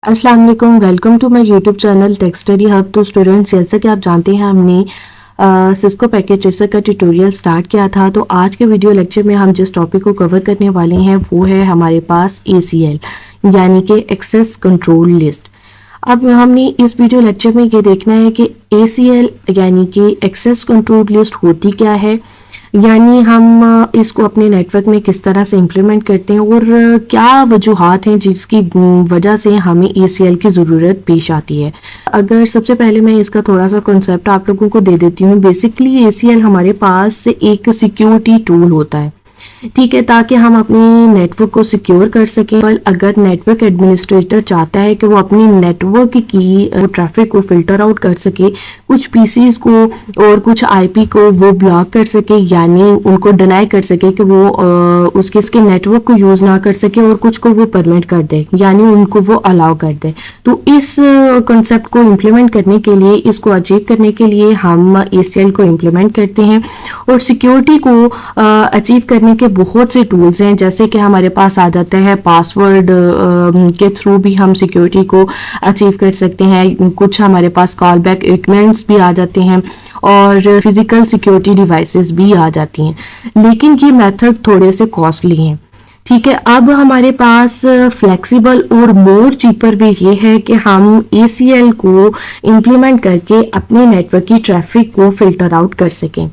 अस्सलाम वालेकुम, welcome to my YouTube channel tech study hub. तो स्टूडेंट्स, जैसा कि आप जानते हैं हमने सिस्को पैकेज ट्रेसर का ट्यूटोरियल स्टार्ट किया था। तो आज के वीडियो लेक्चर में हम जिस टॉपिक को कवर करने वाले हैं वो है हमारे पास ACL यानी कि एक्सेस कंट्रोल लिस्ट। अब हमने इस वीडियो लेक्चर में ये देखना है कि ACL यानी कि एक्सेस कंट्रोल लिस्ट होती क्या है, यानी हम इसको अपने नेटवर्क में किस तरह से इम्प्लीमेंट करते हैं और क्या वजूहात हैं जिसकी वजह से हमें ACL की ज़रूरत पेश आती है। अगर सबसे पहले मैं इसका थोड़ा सा कॉन्सेप्ट आप लोगों को दे देती हूँ। बेसिकली ACL हमारे पास एक सिक्योरिटी टूल होता है, ठीक है, ताकि हम अपने नेटवर्क को सिक्योर कर सकें। पर अगर नेटवर्क एडमिनिस्ट्रेटर चाहता है कि वो अपनी नेटवर्क की ट्रैफिक को फिल्टर आउट कर सके, कुछ पीसीज को और कुछ आईपी को वो ब्लॉक कर सके, यानी उनको डिनाई कर सके कि वो उसके नेटवर्क को यूज ना कर सके, और कुछ को वो परमिट कर दे, यानी उनको वो अलाउ कर दे। तो इस कॉन्सेप्ट को इम्प्लीमेंट करने के लिए, इसको अचीव करने के लिए हम ACL को इम्प्लीमेंट करते हैं। और सिक्योरिटी को अचीव करने के बहुत से टूल्स हैं, जैसे कि हमारे पास आ जाता है पासवर्ड के थ्रू भी हम सिक्योरिटी को अचीव कर सकते हैं। कुछ हमारे पास कॉल बैक इक्विपमेंट्स भी आ जाते हैं और फिजिकल सिक्योरिटी डिवाइसेस भी आ जाती हैं, लेकिन ये मेथड थोड़े से कॉस्टली हैं, ठीक है। अब हमारे पास फ्लेक्सिबल और मोर चीपर वे ये है कि हम ACL को इम्प्लीमेंट करके अपने नेटवर्क की ट्रैफिक को फिल्टर आउट कर सकें।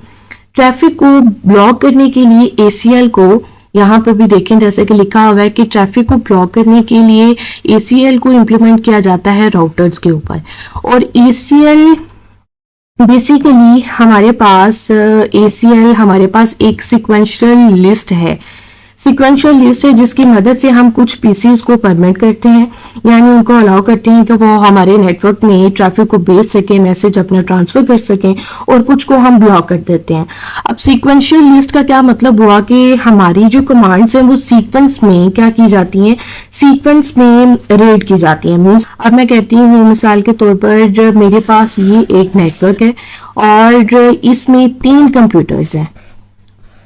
ट्रैफिक को ब्लॉक करने के लिए ACL को यहाँ पर भी देखें, जैसे कि लिखा हुआ है कि ट्रैफिक को ब्लॉक करने के लिए ACL को इम्प्लीमेंट किया जाता है राउटर्स के ऊपर। और ACL बेसिकली हमारे पास एक सिक्वेंशियल लिस्ट है, जिसकी मदद से हम कुछ पीसीज को परमिट करते हैं, यानी उनको अलाउ करते हैं कि वो हमारे नेटवर्क में ट्रैफिक को भेज सके, मैसेज अपना ट्रांसफर कर सकें, और कुछ को हम ब्लॉक कर देते हैं। अब सीक्वेंशियल लिस्ट का क्या मतलब हुआ कि हमारी जो कमांड्स हैं वो सीक्वेंस में क्या की जाती हैं, सीक्वेंस में रीड की जाती हैं। मीन्स अब मैं कहती हूँ, मिसाल के तौर पर मेरे पास ये एक नेटवर्क है और इसमें 3 कंप्यूटर्स हैं,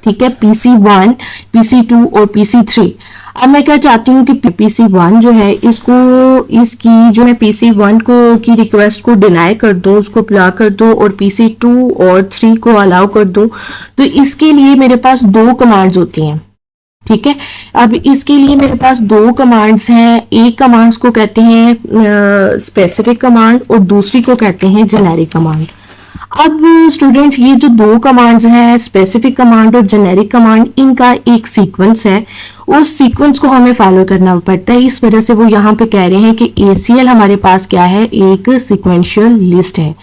ठीक है, PC1, PC2 और PC3। अब मैं क्या चाहती हूँ कि PC1 जो है इसकी जो है PC1 की रिक्वेस्ट को डिनाई कर दो, उसको ब्लॉक कर दो, और PC2 और 3 को अलाउ कर दो। तो इसके लिए मेरे पास 2 कमांड्स होती हैं, ठीक है। अब इसके लिए मेरे पास 2 कमांड्स हैं। एक कमांड्स को कहते हैं स्पेसिफिक कमांड और दूसरी को कहते हैं जेनेरिक कमांड। अब स्टूडेंट्स, ये जो 2 कमांड्स हैं, स्पेसिफिक कमांड और जेनेरिक कमांड, इनका एक सीक्वेंस है। उस सीक्वेंस को हमें फॉलो करना पड़ता है। इस वजह से वो यहाँ पे कह रहे हैं कि ACL हमारे पास क्या है, एक सिक्वेंशियल लिस्ट है।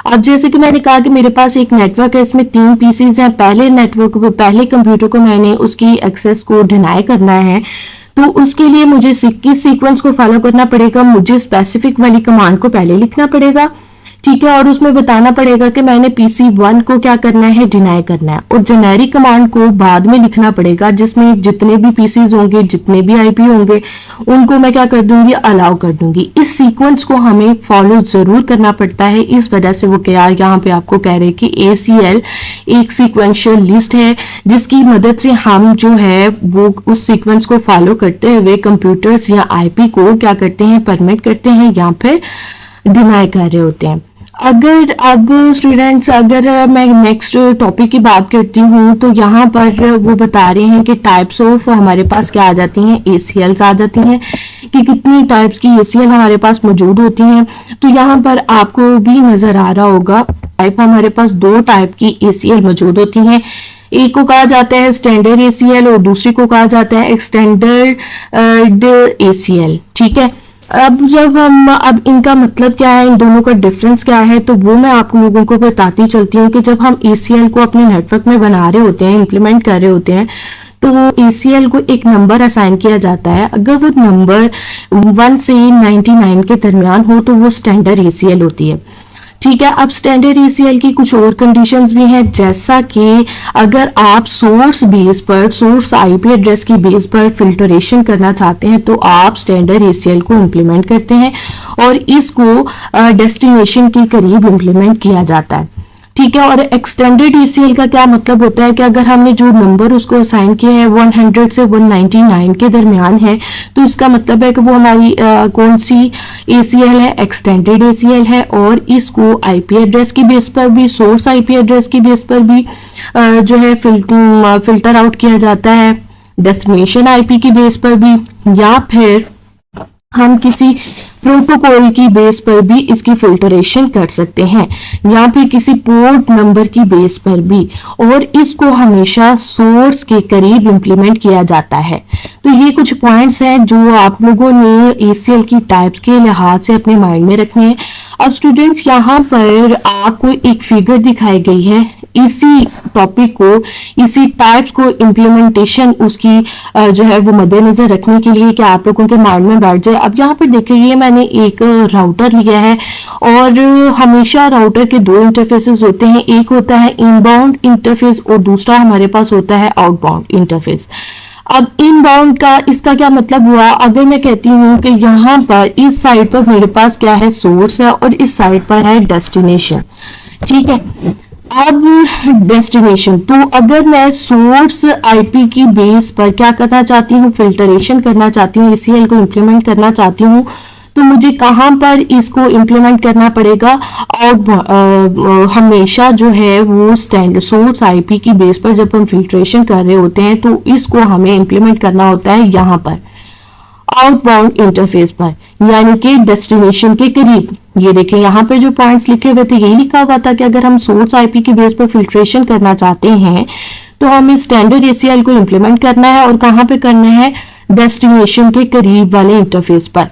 अब जैसे कि मैंने कहा कि मेरे पास एक नेटवर्क है, इसमें 3 पीसीज हैं। पहले कंप्यूटर को मैंने उसकी एक्सेस को डिनाई करना है, तो उसके लिए मुझे किस सीक्वेंस को फॉलो करना पड़ेगा, मुझे स्पेसिफिक वाली कमांड को पहले लिखना पड़ेगा, ठीक है, और उसमें बताना पड़ेगा कि मैंने PC1 को क्या करना है, डिनाई करना है, और जेनेरिक कमांड को बाद में लिखना पड़ेगा, जिसमें जितने भी पीसीज होंगे, जितने भी आईपी होंगे, उनको मैं क्या कर दूंगी, अलाउ कर दूंगी। इस सीक्वेंस को हमें फॉलो जरूर करना पड़ता है। इस वजह से वो क्या यहाँ पे आपको कह रहे हैं कि ACL एक सिक्वेंशियल लिस्ट है, जिसकी मदद से हम जो है वो उस सीक्वेंस को फॉलो करते हुए कंप्यूटर्स या आईपी को क्या करते हैं, परमिट करते हैं या फिर डिनाई कर रहे होते हैं। अब स्टूडेंट्स, अगर मैं नेक्स्ट टॉपिक की बात करती हूँ, तो यहाँ पर वो बता रहे हैं कि टाइप्स ऑफ हमारे पास क्या आ जाती हैं, ACLs आ जाती हैं, कि कितनी टाइप्स की ACL हमारे पास मौजूद होती हैं। तो यहाँ पर आपको भी नजर आ रहा होगा, हमारे पास 2 टाइप की ACL मौजूद होती हैं। एक को कहा जाता है स्टैंडर्ड ACL और दूसरी को कहा जाता है एक्सटेंडेड ACL, ठीक है। अब इनका मतलब क्या है, इन दोनों का डिफरेंस क्या है, तो वो मैं आप लोगों को बताती चलती हूँ कि जब हम ACL को अपने नेटवर्क में बना रहे होते हैं, इम्प्लीमेंट कर रहे होते हैं, तो ACL को एक नंबर असाइन किया जाता है। अगर वो नंबर 1 से 99 के दरमियान हो तो वो स्टैंडर्ड ACL होती है, ठीक है। अब स्टैंडर्ड ACL की कुछ और कंडीशंस भी हैं, जैसा कि अगर आप सोर्स आईपी एड्रेस की बेस पर फिल्टरेशन करना चाहते हैं, तो आप स्टैंडर्ड ACL को इम्प्लीमेंट करते हैं और इसको डेस्टिनेशन के करीब इम्प्लीमेंट किया जाता है, ठीक है। और एक्सटेंडेड ECL का क्या मतलब होता है कि अगर हमने जो नंबर उसको असाइन किए हैं 100 से 199 के दरमियान है, तो इसका मतलब है कि वो हमारी कौन सी ACL है, एक्सटेंडेड ACL है। और इसको IP एड्रेस की बेस पर भी, सोर्स IP एड्रेस की बेस पर भी जो है फिल्टर आउट किया जाता है, डेस्टिनेशन IP की बेस पर भी, या फिर हम किसी प्रोटोकॉल की बेस पर भी इसकी फिल्टरेशन कर सकते हैं, या फिर किसी पोर्ट नंबर की बेस पर भी। और इसको हमेशा सोर्स के करीब इंप्लीमेंट किया जाता है। तो ये कुछ पॉइंट्स हैं जो आप लोगों ने ACL की टाइप्स के लिहाज से अपने माइंड में रखने हैं। अब स्टूडेंट्स, यहाँ पर आपको एक फिगर दिखाई गई है, इसी टॉपिक को, इसी टाइप्स को इम्प्लीमेंटेशन उसकी जो है वो मद्देनजर रखने के लिए कि आप लोगों के माइंड में बैठ जाए। अब यहाँ पर देखिए, ये मैंने एक राउटर लिया है और हमेशा राउटर के दो इंटरफेसेस होते हैं, एक होता है इनबाउंड इंटरफेस और दूसरा हमारे पास होता है आउटबाउंड इंटरफेस। अब इनबाउंड का इसका क्या मतलब हुआ, अगर मैं कहती हूँ कि यहाँ पर इस साइड पर मेरे पास क्या है, सोर्स है, और इस साइड पर है डेस्टिनेशन। ठीक है। अब डेस्टिनेशन, तो अगर मैं सोर्स IP की बेस पर क्या करना चाहती हूँ, फिल्टरेशन करना चाहती हूँ, ACL को इम्प्लीमेंट करना चाहती हूँ, तो मुझे कहाँ पर इसको इम्प्लीमेंट करना पड़ेगा। और हमेशा जो है वो स्टैंडर्ड सोर्स IP की बेस पर जब हम फिल्ट्रेशन कर रहे होते हैं तो इसको हमें इम्प्लीमेंट करना होता है यहाँ पर आउटबाउंड इंटरफेस पर, यानी कि डेस्टिनेशन के करीब। ये देखें, यहाँ पे जो पॉइंट्स लिखे हुए थे यही लिखा हुआ था कि अगर हम सोर्स IP की बेस पर फिल्ट्रेशन करना चाहते हैं तो हमें स्टैंडर्ड ACL को इम्प्लीमेंट करना है, और कहाँ पे करना है, डेस्टिनेशन के करीब वाले इंटरफेस पर।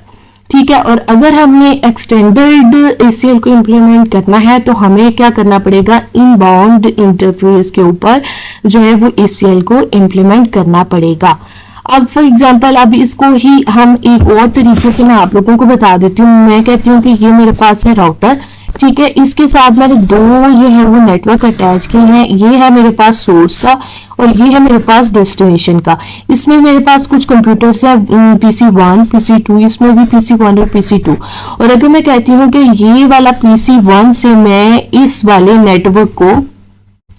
ठीक है। और अगर हमने एक्सटेंडेड ACL को इम्प्लीमेंट करना है तो हमें क्या करना पड़ेगा, इनबाउंड इंटरफेस के ऊपर जो है वो ACL को इम्प्लीमेंट करना पड़ेगा। अब फॉर एग्जांपल, अब इसको ही हम एक और तरीके से मैं आप लोगों को बता देती हूँ। मैं कहती हूँ कि ये मेरे पास है राउटर, ठीक है, इसके साथ मैंने दो जो है वो नेटवर्क अटैच किए हैं। ये है मेरे पास सोर्स का और ये है मेरे पास डेस्टिनेशन का। इसमें मेरे पास कुछ कंप्यूटर्स है, PC1, PC2, इसमें भी PC1 और PC2। और अगर मैं कहती हूँ कि ये वाला PC1 से मैं इस वाले नेटवर्क को,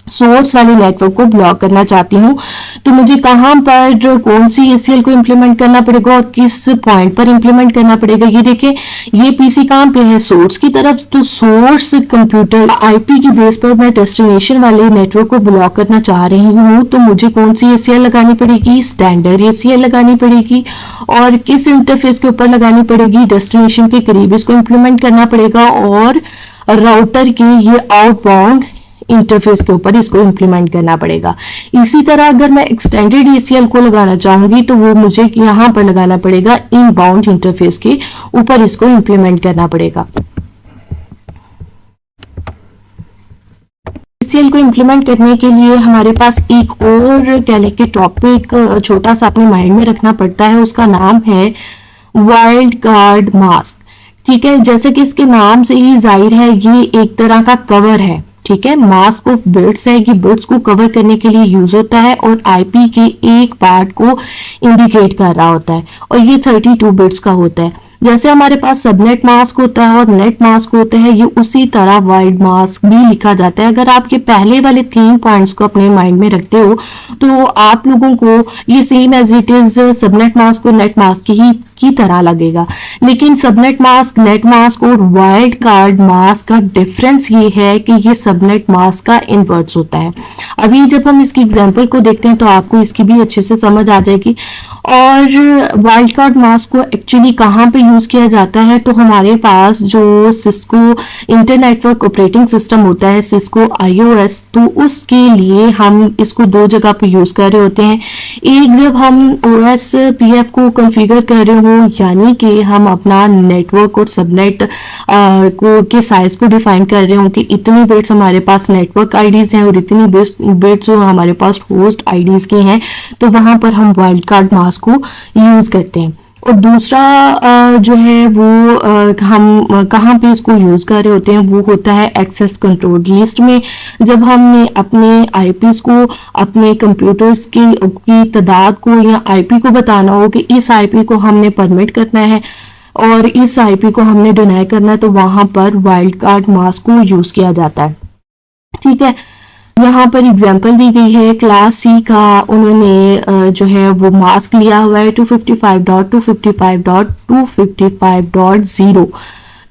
सोर्स वाले नेटवर्क को ब्लॉक करना चाहती हूँ, तो मुझे कहाँ पर कौन सी ACL को इम्प्लीमेंट करना पड़ेगा और किस पॉइंट पर इम्प्लीमेंट करना पड़ेगा। ये देखिए, ये PC कहाँ पे है, सोर्स की तरफ। तो सोर्स कंप्यूटर IP की बेस पर मैं डेस्टिनेशन वाले नेटवर्क को ब्लॉक करना चाह रही हूँ, तो मुझे कौन सी ACL लगानी पड़ेगी, स्टैंडर्ड ACL लगानी पड़ेगी। और किस इंटरफेस के ऊपर लगानी पड़ेगी, डेस्टिनेशन के करीब इसको इम्प्लीमेंट करना पड़ेगा, और राउटर के ये आउटबाउंड इंटरफेस के ऊपर इसको इम्प्लीमेंट करना पड़ेगा। इसी तरह अगर मैं एक्सटेंडेड ACL को लगाना चाहूंगी तो वो मुझे यहाँ पर लगाना पड़ेगा, इनबाउंड इंटरफेस के ऊपर इसको इम्प्लीमेंट करना पड़ेगा। ACL को इम्प्लीमेंट करने के लिए हमारे पास एक और कह लें कि टॉपिक छोटा सा अपने माइंड में रखना पड़ता है, उसका नाम है वाइल्ड कार्ड मास्क। ठीक है, जैसे कि इसके नाम से ही जाहिर है ये एक तरह का कवर है। ठीक है, मास्क ऑफ बिट्स है, ये बिट्स को कवर करने के लिए यूज होता है और IP के एक पार्ट को इंडिकेट कर रहा होता है, और ये 32 बिट्स का होता है। जैसे हमारे पास सबनेट मास्क होता है और नेट मास्क होता है, ये उसी तरह वाइल्ड मास्क भी लिखा जाता है। अगर आप ये पहले वाले 3 पॉइंट्स को अपने माइंड में रखते हो तो आप लोगों को ये same as it is subnet mask और नेट मास्क की तरह लगेगा। लेकिन सबनेट मास्क, नेट मास्क और वाइल्ड कार्ड मास्क का डिफरेंस ये है कि ये सबनेट मास्क का इनवर्ट्स होता है। अभी जब हम इसकी एग्जांपल को देखते हैं तो आपको इसकी भी अच्छे से समझ आ जाएगी। और वाइल्ड कार्ड मास्क को एक्चुअली कहाँ पे यूज किया जाता है, तो हमारे पास जो सिस्को इंटरनेटवर्क ऑपरेटिंग सिस्टम होता है, सिस्को iOS, तो उसके लिए हम इसको 2 जगह पे यूज कर रहे होते हैं। एक जब हम OS PF को कॉन्फ़िगर कर रहे हो, यानी कि हम अपना नेटवर्क और सबनेट के साइज को डिफाइन कर रहे हो कि इतनी बिट्स हमारे पास नेटवर्क आईडीज हैं और इतनी बिट्स जो हमारे पास होस्ट आईडीज की हैं, तो वहां पर हम वाइल्ड कार्ड मास्क को यूज करते हैं। और दूसरा जो है वो हम कहाँ पे इसको यूज कर रहे होते हैं, वो होता है एक्सेस कंट्रोल लिस्ट में। जब हमने अपने IPs को, अपने कंप्यूटर्स की तादाद को या IP को बताना हो कि इस IP को हमने परमिट करना है और इस IP को हमने डिनाई करना है, तो वहां पर वाइल्ड कार्ड मास्क को यूज किया जाता है। ठीक है, यहाँ पर एग्जांपल दी गई है क्लास सी का, उन्होंने जो है वो मास्क लिया हुआ है 255.255.255.0।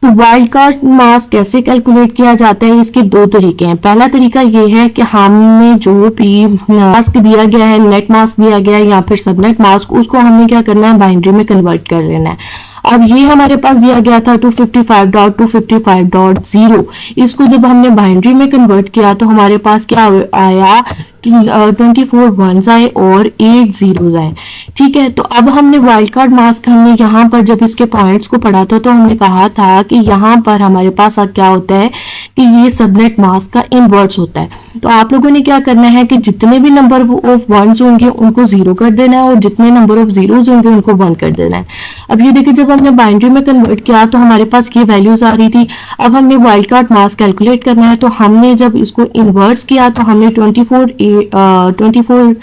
तो वाइल्ड कार्ड मास्क कैसे कैलकुलेट किया जाता है, इसके दो तरीके हैं। पहला तरीका ये है कि हमने जो भी मास्क दिया गया है, नेट मास्क दिया गया है या फिर सबनेट मास्क, उसको हमने क्या करना है, बाइनरी में कन्वर्ट कर लेना है। अब ये हमारे पास दिया गया था 255.255.0, इसको जब हमने बाइनरी में कन्वर्ट किया तो हमारे पास क्या आया, 24 वंस आए और 8 जीरोस आए। ठीक है, तो अब हमने वाइल्ड कार्ड मास्क, हमने यहाँ पर जब इसके पॉइंट्स को पढ़ा था तो हमने कहा था कि यहाँ पर हमारे पास क्या होता है कि ये सबनेट मास्क का इनवर्स होता है। तो आप लोगों ने क्या करना है कि जितने भी नंबर ऑफ वंस होंगे उनको 0 कर देना है और जितने नंबर ऑफ जीरोस होंगे उनको 1 कर देना है। अब ये देखिए, जब हमने बाइनरी में कन्वर्ट किया तो हमारे पास ये वैल्यूज आ रही थी। अब हमने वाइल्ड कार्ड मास्क कैलकुलेट करना है, तो हमने जब इसको इनवर्स किया तो हमने 24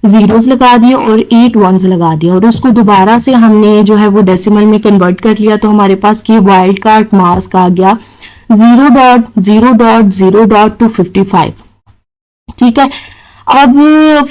जीरोस लगा दिए और 8 वंस लगा दिया और उसको दोबारा से हमने जो है वो डेसिमल में कन्वर्ट कर लिया। तो हमारे पास ये वाइल्ड कार्ड मास्क आ गया 0.0.0.255। ठीक है, अब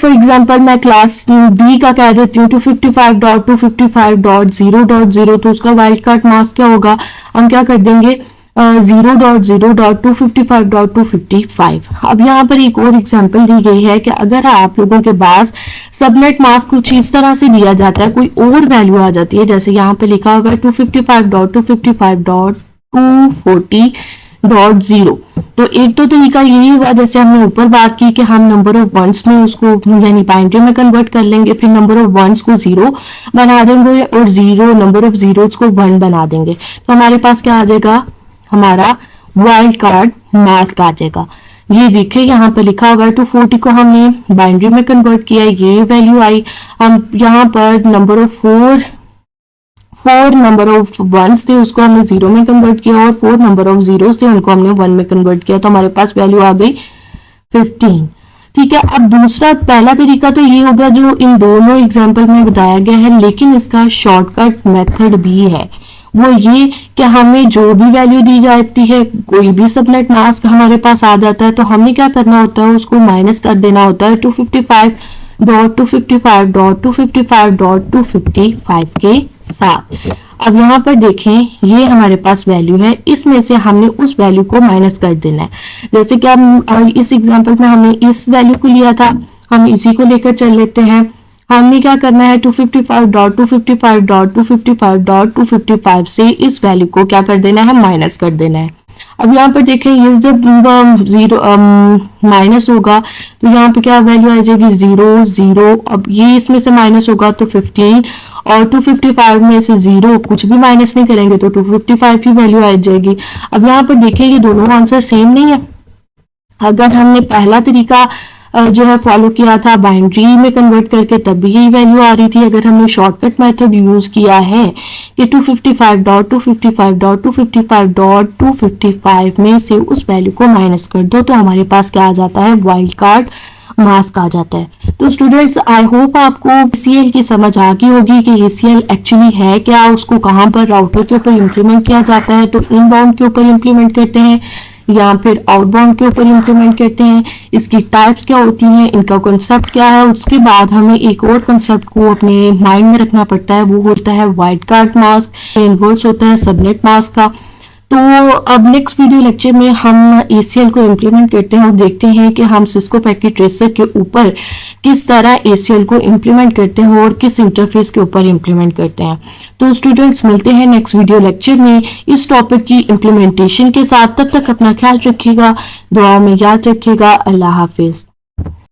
फॉर एग्जांपल मैं क्लास बी का कह देती हूँ 255.255.0.0, तो उसका वाइल्ड कार्ड मास्क क्या होगा, हम क्या कर देंगे 0.0.255.255। अब यहाँ पर एक और एग्जांपल दी गई है कि अगर आप लोगों के पास सबनेट मास्क कुछ इस तरह से दिया जाता है, कोई और वैल्यू आ जाती है, जैसे यहाँ पे लिखा हुआ है 255.255.240.0। तो एक तो तरीका यही हुआ, जैसे हमने ऊपर बात की कि हम नंबर ऑफ वंस में उसको यानी बाइनरी में कन्वर्ट कर लेंगे, फिर नंबर ऑफ वंस को 0 बना देंगे और नंबर ऑफ जीरोस को 1 बना देंगे। तो हमारे पास क्या आ जाएगा, हमारा वाइल्ड कार्ड मास्क आ जाएगा। ये देखिए यहाँ पर लिखा हुआ है 240 को हमने बाइनरी में कन्वर्ट किया, ये वैल्यू आई। हम यहाँ पर number of 4 number of ones थे उसको हमने 0 में कन्वर्ट किया और 4 नंबर ऑफ जीरोस थे उनको हमने 1 में कन्वर्ट किया, तो हमारे पास वैल्यू आ गई 15। ठीक है, अब दूसरा, पहला तरीका तो ये होगा जो इन दोनों एग्जाम्पल में बताया गया है, लेकिन इसका शॉर्टकट मेथड भी है। वो ये कि हमें जो भी वैल्यू दी जाती है, कोई भी सबनेट मास्क हमारे पास आ जाता है, तो हमने क्या करना होता है, उसको माइनस कर देना होता है 255.255.255.255 के साथ। अब यहाँ पर देखें, ये हमारे पास वैल्यू है, इसमें से हमने उस वैल्यू को माइनस कर देना है। जैसे कि हम इस एग्जांपल में हमने इस वैल्यू को लिया था, हम इसी को लेकर चल लेते हैं। हमने क्या करना है 255.255.255.255 से इस वैल्यू को क्या कर देना है, माइनस कर देना है। अब यहाँ पर देखें, ये जब 0 माइनस होगा तो यहाँ पे क्या वैल्यू आ जाएगी 0 0। अब ये इसमें से माइनस होगा तो 15 और 255 में से 0 कुछ भी माइनस नहीं करेंगे तो 255 ही वैल्यू आ जाएगी। अब यहाँ पर देखें, ये दोनों आंसर सेम नहीं है। अगर हमने पहला तरीका जो है फॉलो किया था बाइनरी में कन्वर्ट करके, तब भी यही वैल्यू आ रही थी। अगर हमने शॉर्टकट मेथड यूज किया है कि 255.255.255.255 में से उस वैल्यू को माइनस कर दो, तो हमारे पास क्या आ जाता है, वाइल्ड कार्ड मास्क आ जाता है। तो स्टूडेंट्स, आई होप आपको ACL की समझ आ गई होगी कि ACL एक्चुअली है क्या, उसको कहाँ पर राउटर के ऊपर इम्प्लीमेंट किया जाता है। तो इनबाउंड के ऊपर इम्प्लीमेंट करते हैं या फिर आउटबाउंड के ऊपर इम्प्लीमेंट करते हैं, इसकी टाइप्स क्या होती हैं, इनका कॉन्सेप्ट क्या है। उसके बाद हमें एक और कॉन्सेप्ट को अपने माइंड में रखना पड़ता है, वो होता है वाइल्ड कार्ड मास्क, इनवर्स होता है सबनेट मास्क का। तो अब नेक्स्ट वीडियो लेक्चर में हम ACL को इम्प्लीमेंट करते हैं और देखते हैं कि हम सिस्को पैकेट ट्रेसर के ऊपर किस तरह ACL को इम्प्लीमेंट करते हैं और किस इंटरफेस के ऊपर इम्प्लीमेंट करते हैं। तो स्टूडेंट्स, मिलते हैं नेक्स्ट वीडियो लेक्चर में इस टॉपिक की इम्प्लीमेंटेशन के साथ। तब तक अपना ख्याल रखिएगा, दुआ में याद रखिएगा। अल्लाह हाफिज।